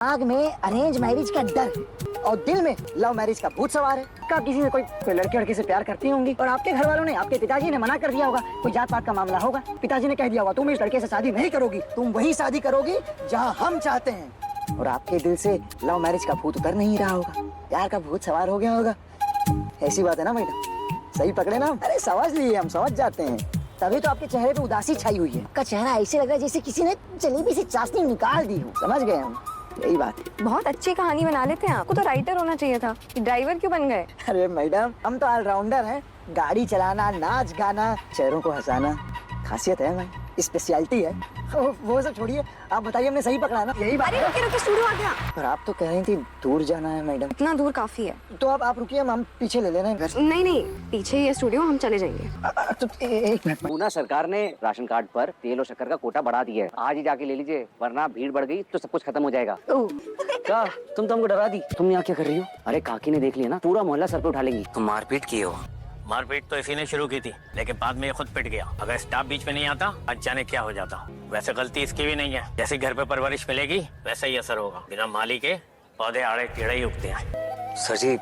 आग में arrange marriage का डर और दिल में लव मैरिज का भूत सवार है। कब किसी ने कोई लड़के से प्यार करती होंगी और आपके घर वालों ने, आपके पिताजी ने मना कर दिया होगा, कोई जात पात का मामला होगा, पिताजी ने कह दिया होगा तुम इस लड़के से शादी नहीं करोगी, तुम वही शादी करोगी जहाँ हम चाहते हैं, और आपके दिल से लव मैरिज का भूत उतर नहीं रहा होगा, प्यार का भूत सवार हो गया होगा। ऐसी बात है ना मैडम? सही पकड़े ना? अरे समझ लिए, हम समझ जाते हैं। तभी तो आपके चेहरे पे उदासी छाई हुई है। आपका चेहरा ऐसे लग रहा है जैसे किसी ने जलेबी से चाशनी निकाल दी हो। समझ गए हम, यही बात है। बहुत अच्छी कहानी बना लेते हैं। आपको तो राइटर होना चाहिए था, ड्राइवर क्यों बन गए? अरे मैडम, हम तो ऑलराउंडर हैं। गाड़ी चलाना, नाच गाना, चेहरों को हंसाना खासियत है हमारी, स्पेशलिटी है। वो सब छोड़िए, आप बताइए हमने सही पकड़ा ना? यही बात अरे है। रुकिए, स्टूडियो आ गया। पर आप तो कह रही थी दूर जाना है मैडम। इतना दूर काफी है। तो आप रुकिए, हम पीछे ले लेना घर। नहीं, पीछे ही है स्टूडियो, हम चले जाएंगे। तो एक मिनट। पूना सरकार ने राशन कार्ड पर तेल और शक्कर का कोटा बढ़ा दिया है। आज ही जाके ले लीजिए, वरना भीड़ बढ़ गई तो सब कुछ खत्म हो जाएगा। क्या तुम तो हमको डरा दी? तुम यहाँ क्या कर रही हो? अरे काकी ने देख लिया ना, पूरा मोहल्ला सर पे उठा लेंगी। तुम मारपीट किए हो? मारपीट तो इसी ने शुरू की थी, लेकिन बाद में ये खुद पिट गया। अगर स्टाफ बीच में नहीं आता, आज जाने क्या हो जाता। वैसे गलती इसकी भी नहीं है, जैसे घर पे परवरिश मिलेगी वैसा ही असर होगा। बिना माली के पौधे आड़े टेढ़े ही उगते हैं। सर जी,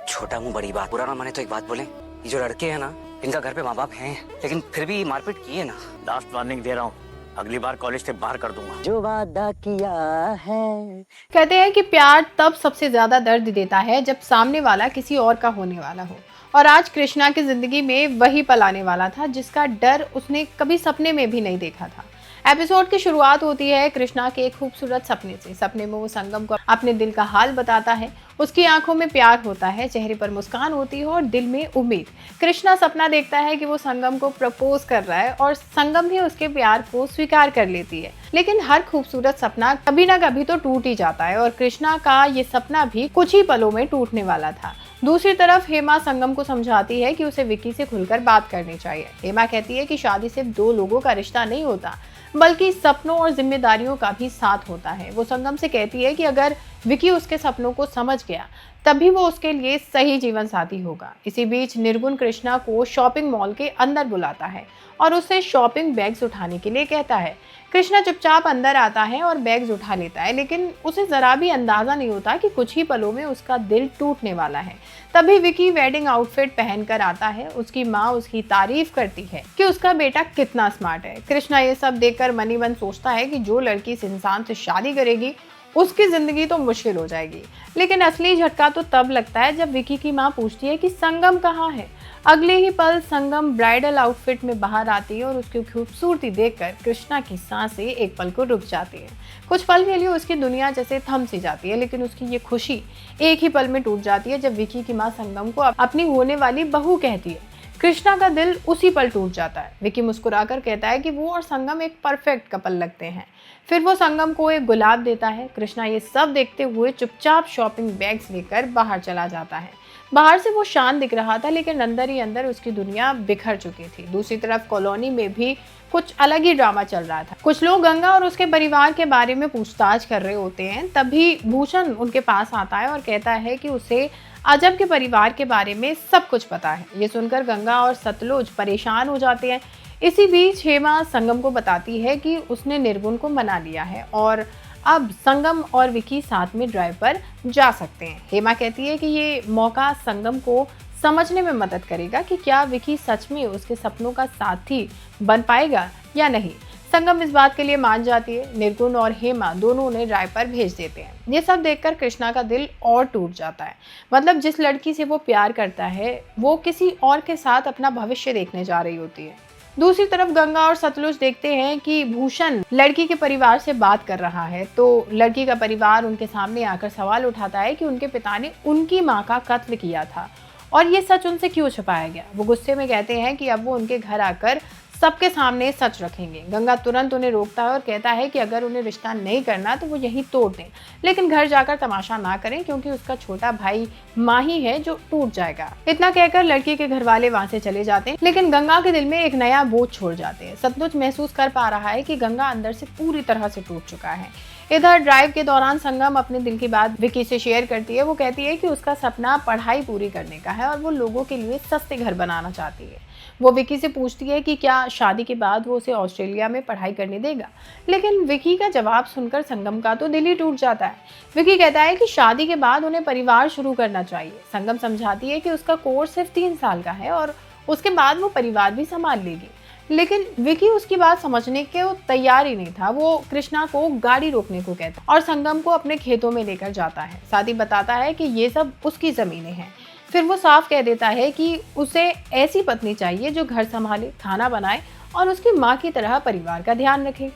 छोटा मुंह बड़ी बात। बुरा ना माने तो एक बात बोले, ये जो लड़के हैं ना, इनका घर पे माँ बाप हैं, लेकिन फिर भी मारपीट की है ना। लास्ट वार्निंग दे रहा हूँ, अगली बार कॉलेज से बाहर कर दूंगा। जो वादा किया है। कहते हैं कि प्यार तब सबसे ज्यादा दर्द देता है जब सामने वाला किसी और का होने वाला हो, और आज कृष्णा की जिंदगी में वही पल आने वाला था जिसका डर उसने कभी सपने में भी नहीं देखा था। एपिसोड की शुरुआत होती है कृष्णा के एक खूबसूरत सपने से। सपने में वो संगम को अपने दिल का हाल बताता है। उसकी आंखों में प्यार होता है, चेहरे पर मुस्कान होती है और दिल में उम्मीद। कृष्णा सपना देखता है कि वो संगम को प्रपोज कर रहा है और संगम भी उसके प्यार को स्वीकार कर लेती है। लेकिन हर खूबसूरत सपना कभी ना कभी तो टूट ही जाता है, और कृष्णा का ये सपना भी कुछ ही पलों में टूटने वाला था। दूसरी तरफ हेमा संगम को समझाती है कि उसे विकी से खुलकर बात करनी चाहिए। हेमा कहती है कि शादी सिर्फ दो लोगों का रिश्ता नहीं होता, बल्कि सपनों और जिम्मेदारियों का भी साथ होता है। वो संगम से कहती है कि अगर विकी उसके सपनों को समझ गया तभी वो उसके लिए सही जीवन साथी होगा। इसी बीच निर्गुण कृष्णा को शॉपिंग मॉल के अंदर बुलाता है और उसे शॉपिंग बैग्स उठाने के लिए कहता है। कृष्णा चुपचाप अंदर आता है और बैग्स उठा लेता है, लेकिन उसे जरा भी अंदाजा नहीं होता कि कुछ ही पलों में उसका दिल टूटने वाला है। तभी विकी वेडिंग आउटफिट पहनकर आता है। उसकी माँ उसकी तारीफ करती है कि उसका बेटा कितना स्मार्ट है। कृष्णा ये सब देखकर मनी मन सोचता है कि जो लड़की इस इंसान से शादी करेगी उसकी जिंदगी तो मुश्किल हो जाएगी। लेकिन असली झटका तो तब लगता है जब विकी की माँ पूछती है कि संगम कहाँ है। अगले ही पल संगम ब्राइडल आउटफिट में बाहर आती है और उसकी खूबसूरती देखकर कृष्णा की सांसें एक पल को रुक जाती है। कुछ पल के लिए उसकी दुनिया जैसे थम सी जाती है, लेकिन उसकी ये खुशी एक ही पल में टूट जाती है जब विकी की माँ संगम को अपनी होने वाली बहू कहती है। कृष्णा का दिल उसी पल टूट जाता है। विकी मुस्कुराकर कहता है कि वो और संगम एक परफेक्ट कपल लगते हैं। फिर वो संगम को एक गुलाब देता है। कृष्णा ये सब देखते हुए चुपचाप शॉपिंग बैग्स लेकर बाहर चला जाता है। बाहर से वो शांत दिख रहा था, लेकिन अंदर ही अंदर उसकी दुनिया बिखर चुकी थी। दूसरी तरफ कॉलोनी में भी कुछ अलग ही ड्रामा चल रहा था। कुछ लोग गंगा और उसके परिवार के बारे में पूछताछ कर रहे होते हैं। तभी भूषण उनके पास आता है और कहता है कि उसे अजब के परिवार के बारे में सब कुछ पता है। ये सुनकर गंगा और सतलुज परेशान हो जाते हैं। इसी बीच हेमा संगम को बताती है कि उसने निर्गुण को मना लिया है और अब संगम और विकी साथ में ड्राइव पर जा सकते हैं। हेमा कहती है कि ये मौका संगम को समझने में मदद करेगा कि क्या विकी सच में उसके सपनों का साथी बन पाएगा या नहीं। संगम इस बात के लिए मान जाती है। निर्गुण और हेमा दोनों उन्हें ड्राइव पर भेज देते हैं। ये सब देखकर कृष्णा का दिल और टूट जाता है। मतलब जिस लड़की से वो प्यार करता है वो किसी और के साथ अपना भविष्य देखने जा रही होती है। दूसरी तरफ गंगा और सतलुज देखते हैं कि भूषण लड़की के परिवार से बात कर रहा है, तो लड़की का परिवार उनके सामने आकर सवाल उठाता है कि उनके पिता ने उनकी मां का कत्ल किया था और ये सच उनसे क्यों छुपाया गया। वो गुस्से में कहते हैं कि अब वो उनके घर आकर सबके सामने सच रखेंगे। गंगा तुरंत उन्हें रोकता है और कहता है कि अगर उन्हें रिश्ता नहीं करना तो वो यहीं तोड़ दें, लेकिन घर जाकर तमाशा ना करें क्योंकि उसका छोटा भाई माही है जो टूट जाएगा। इतना कहकर लड़की के घर वाले वहां से चले जाते हैं, लेकिन गंगा के दिल में एक नया बोझ छोड़ जाते हैं। सतलुज महसूस कर पा रहा है कि गंगा अंदर से पूरी तरह से टूट चुका है। इधर ड्राइव के दौरान संगम अपने दिल की बात विकी से शेयर करती है। वो कहती है कि उसका सपना पढ़ाई पूरी करने का है और वो लोगों के लिए सस्ते घर बनाना चाहती है। वो विकी से पूछती है कि क्या शादी के बाद वो उसे ऑस्ट्रेलिया में पढ़ाई करने देगा, लेकिन विकी का जवाब सुनकर संगम का तो दिल ही टूट जाता है। विकी कहता है कि शादी के बाद उन्हें परिवार शुरू करना चाहिए। संगम समझाती है कि उसका कोर्स सिर्फ 3 साल का है और उसके बाद वो परिवार भी संभाल लेगी, लेकिन विकी उसकी बात समझने के तैयार ही नहीं था। वो कृष्णा को गाड़ी रोकने को कहता है और संगम को अपने खेतों में लेकर जाता है। साथ ही बताता है कि ये सब उसकी जमीनें हैं। फिर वो साफ कह देता है कि उसे ऐसी पत्नी चाहिए जो घर संभाले, खाना बनाए और उसकी माँ की तरह परिवार का ध्यान रखे।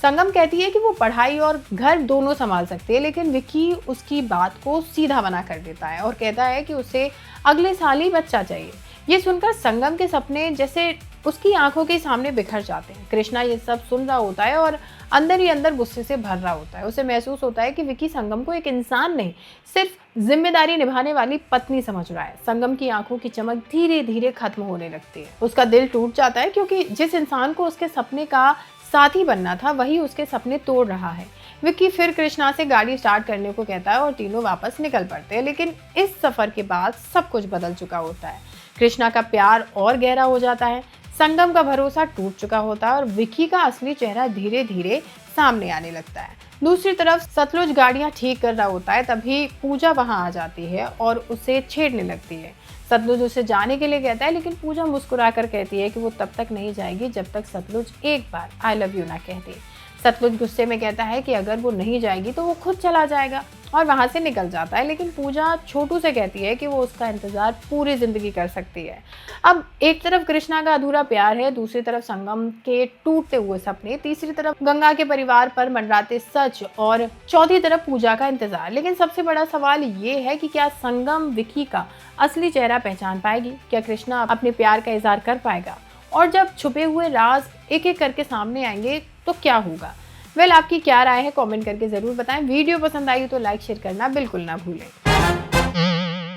संगम कहती है कि वो पढ़ाई और घर दोनों संभाल सकते हैं, लेकिन विकी उसकी बात को सीधा मना कर देता है और कहता है कि उसे अगले साल ही बच्चा चाहिए। ये सुनकर संगम के सपने जैसे उसकी आंखों के सामने बिखर जाते हैं। कृष्णा ये सब सुन रहा होता है और अंदर ही अंदर गुस्से से भर रहा होता है। उसे महसूस होता है कि विकी संगम को एक इंसान नहीं, सिर्फ जिम्मेदारी निभाने वाली पत्नी समझ रहा है। संगम की आंखों की चमक धीरे धीरे खत्म होने लगती है। उसका दिल टूट जाता है क्योंकि जिस इंसान को उसके सपने का साथी बनना था वही उसके सपने तोड़ रहा है। विक्की फिर कृष्णा से गाड़ी स्टार्ट करने को कहता है और तीनों वापस निकल पड़ते हैं, लेकिन इस सफर के बाद सब कुछ बदल चुका होता है। कृष्णा का प्यार और गहरा हो जाता है, संगम का भरोसा टूट चुका होता है और विक्की का असली चेहरा धीरे धीरे सामने आने लगता है। दूसरी तरफ सतलुज गाड़ियां ठीक कर रहा होता है, तभी पूजा वहां आ जाती है और उसे छेड़ने लगती है। सतलुज उसे जाने के लिए कहता है, लेकिन पूजा मुस्कुराकर कहती है कि वो तब तक नहीं जाएगी जब तक सतलुज एक बार आई लव यू ना कह दे। सतलुज गुस्से में कहता है कि अगर वो नहीं जाएगी तो वो खुद चला जाएगा और वहां से निकल जाता है, लेकिन पूजा छोटू से कहती है कि वो उसका इंतजार पूरी जिंदगी कर सकती है। अब एक तरफ कृष्णा का अधूरा प्यार है, दूसरी तरफ संगम के टूटते हुए सपने, तीसरी तरफ गंगा के परिवार पर मंडराते सच और चौथी तरफ पूजा का इंतजार। लेकिन सबसे बड़ा सवाल ये है कि क्या संगम विक्की का असली चेहरा पहचान पाएगी? क्या कृष्णा अपने प्यार का इजहार कर पाएगा? और जब छुपे हुए राज एक एक करके सामने आएंगे तो क्या होगा? आपकी क्या राय है? कमेंट करके जरूर बताएं। वीडियो पसंद आई तो लाइक शेयर करना बिल्कुल ना भूलें।